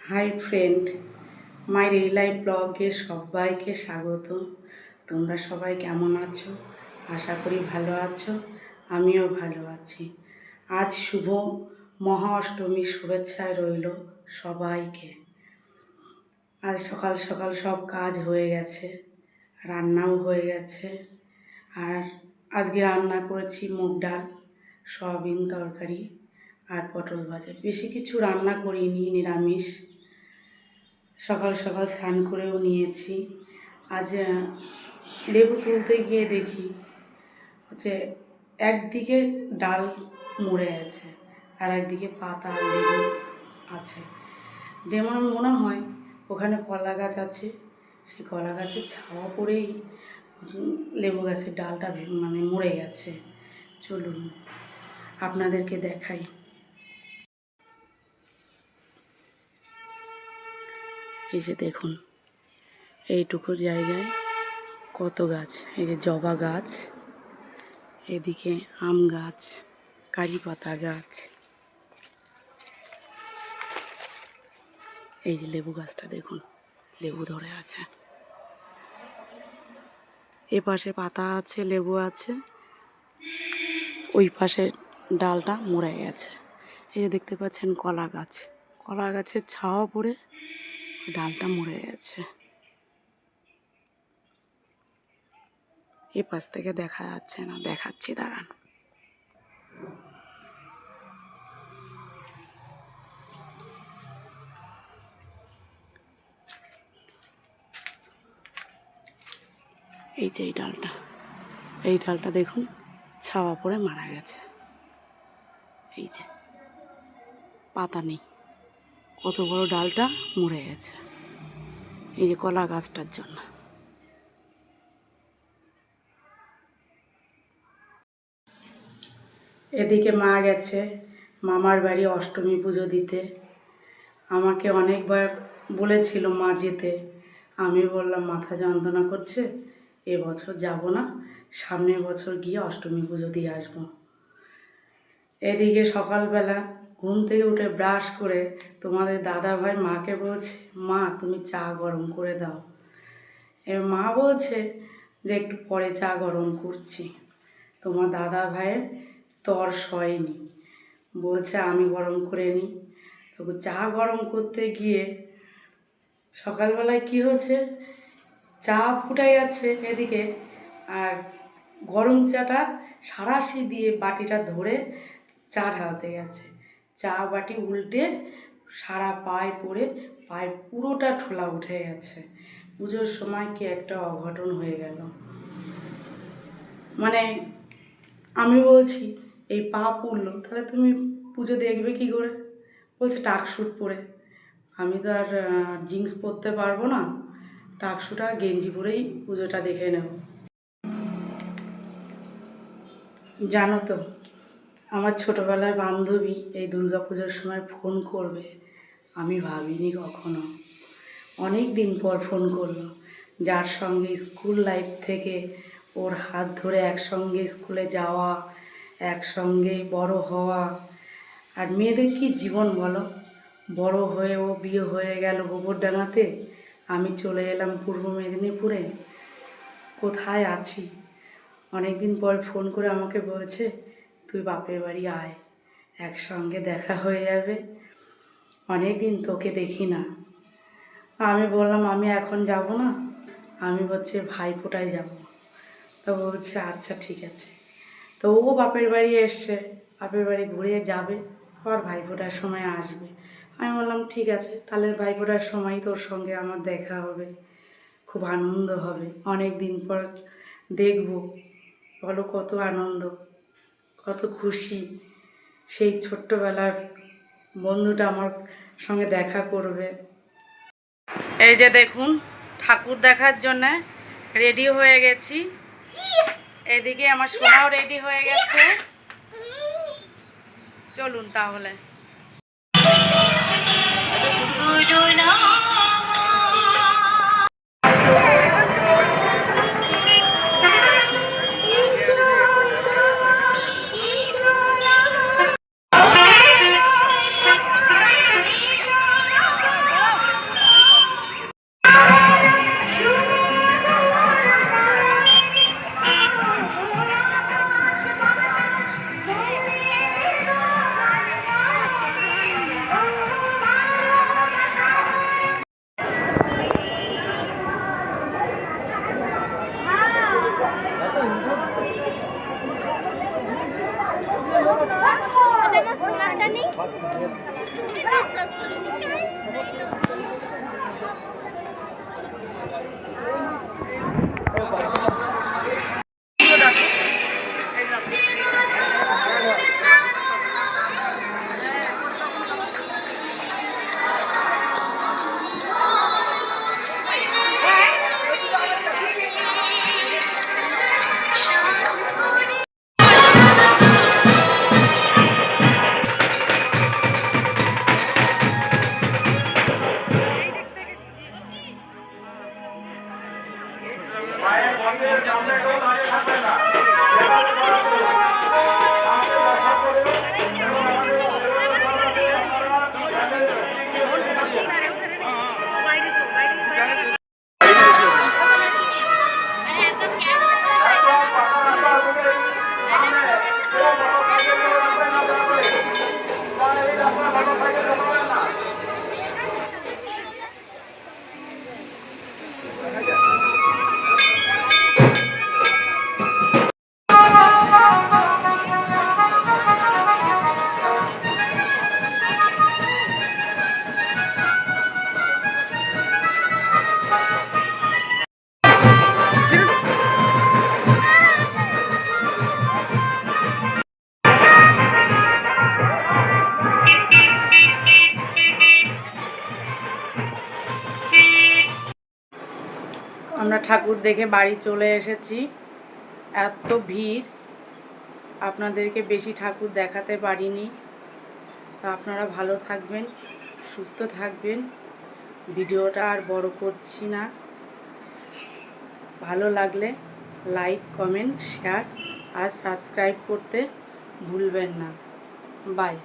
Hi friend, মাই reel life ব্লগে সবাইকে স্বাগত। তোমরা সবাই কেমন আছো? আশা করি ভালো আছো, আমিও ভালো আছি। আজ শুভ মহা অষ্টমীর শুভেচ্ছায় রইল সবাইকে। আজ সকাল সকাল সব কাজ হয়ে গেছে, রান্নাও হয়ে গেছে। আর আজকে রান্না করেছি মুগ ডাল, সয়াবিন তরকারি আর পটল ভাজা। বেশি কিছু রান্না করিনি, নিরামিষ। সকাল সকাল স্নান করেও নিয়েছি। আজ লেবু তুলতে গিয়ে দেখি একদিকে ডাল মরে আছে আর একদিকে পাতা লেবু আছে। আমার মনে হয় ওখানে কলা গাছ আছে, সেই কলা গাছের ছাওয়া পড়েই লেবু গাছের ডালটা মরে গেছে। চলুন আপনাদেরকে দেখাই। এই যে দেখুন, এইটুকু জায়গায় কত গাছ। এই যে জবা গাছ, এদিকে আম গাছ, কারি পাতা গাছ, এই যে লেবু গাছটা দেখুন, লেবু ধরে আছে। এ পাশে পাতা আছে, লেবু আছে, ওই পাশে ডালটা মরে গেছে। এই যে দেখতে পাচ্ছেন কলা গাছ, কলা গাছের ছাওয়া পড়ে ডালটা মরে গেছে। এ পাশ থেকে দেখা যাচ্ছে না, দেখাচ্ছি দাঁড়ান। এই যে এই ডালটা দেখুন ছাওয়া পড়ে মারা গেছে। এই যে পাতা নেই, কত বড় ডালটা মরে গেছে এই যে কলা গাছটার জন্য। এদিকে মা গেছে মামার বাড়ি অষ্টমী পুজো দিতে। আমাকে অনেকবার বলেছিল মা যেতে, আমি বললাম মাথা যন্ত্রণা করছে, এবছর যাব না, সামনের বছর গিয়ে অষ্টমী পুজো দিয়ে আসবো। এদিকে সকালবেলা ঘুম থেকে উঠে ব্রাশ করে তোমাদের দাদা ভাই মাকে বলছে, মা তুমি চা গরম করে দাও। এবার মা বলছে যে একটু পরে চা গরম করছি। তোমার দাদা ভাইয়ের তর সয়নি, বলছে আমি গরম করে নিই। তবু চা গরম করতে গিয়ে সকালবেলায় কি হচ্ছে, চা ফুটে যাচ্ছে এদিকে, আর গরম চাটা সাঁড়াশি দিয়ে বাটিটা ধরে চা ঢালতে গেছে। চা বাটি উল্টে সারা পায়ে পড়ে পায়ে পুরোটা ঠোলা উঠে গেছে। পুজোর সময় কি একটা অঘটন হয়ে গেল। আমি বলছি এই পা পুড়লো, তাহলে তুমি পুজো দেখবে কি করে? বলছে টাকস্যুট পরে। আমি তো আর জিন্স পরতে পারবো না, টাকস্যুট আর গেঞ্জি পরেই পুজোটা দেখে নেব। জানো তো, আমার ছোটোবেলায় বান্ধবী এই দুর্গাপুজোর সময় ফোন করবে আমি ভাবিনি কখনো। অনেক দিন পর ফোন করলো, যার সঙ্গে স্কুল লাইফ থেকে ওর হাত ধরে একসঙ্গে স্কুলে যাওয়া, একসঙ্গে বড় হওয়া। আর মেয়েদের কি জীবন বলো, বড় হয়ে ও বিয়ে হয়ে গেল গোবরডাঙ্গাতে, আমি চলে এলাম পূর্ব মেদিনীপুরে। কোথায় আছি? অনেক দিন পর ফোন করে আমাকে বলছে তুই বাপের বাড়ি আয়, একসঙ্গে দেখা হয়ে যাবে, অনেক দিন তোকে দেখি না। আমি বললাম আমি এখন যাব না, আমি হচ্ছে ভাইফোঁটায় যাব। তো বলছে আচ্ছা ঠিক আছে। তো ও বাপের বাড়ি এসছে, বাপের বাড়ি ঘুরে যাবে, আবার ভাইফোঁটার সময় আসবে। আমি বললাম ঠিক আছে, তাহলে ভাইফোঁটার সময় তোর সঙ্গে আমার দেখা হবে, খুব আনন্দ হবে, অনেক দিন পর দেখব। বলো কত আনন্দ, কত খুশি, সেই ছোট্টবেলার বন্ধুটা আমার সঙ্গে দেখা করবে। এই যে দেখুন, ঠাকুর দেখার জন্যে রেডি হয়ে গেছি। এদিকে আমার সোনাও রেডি হয়ে গেছে। চলুন তাহলে। আমরা ঠাকুর দেখে বাড়ি চলে এসেছি। এত ভিড়, আপনাদেরকে বেশি ঠাকুর দেখাতে পারিনি। তো আপনারা ভালো থাকবেন, সুস্থ থাকবেন। ভিডিওটা আর বড় করছি না। ভালো লাগলে লাইক, কমেন্ট, শেয়ার আর সাবস্ক্রাইব করতে ভুলবেন না। বাই।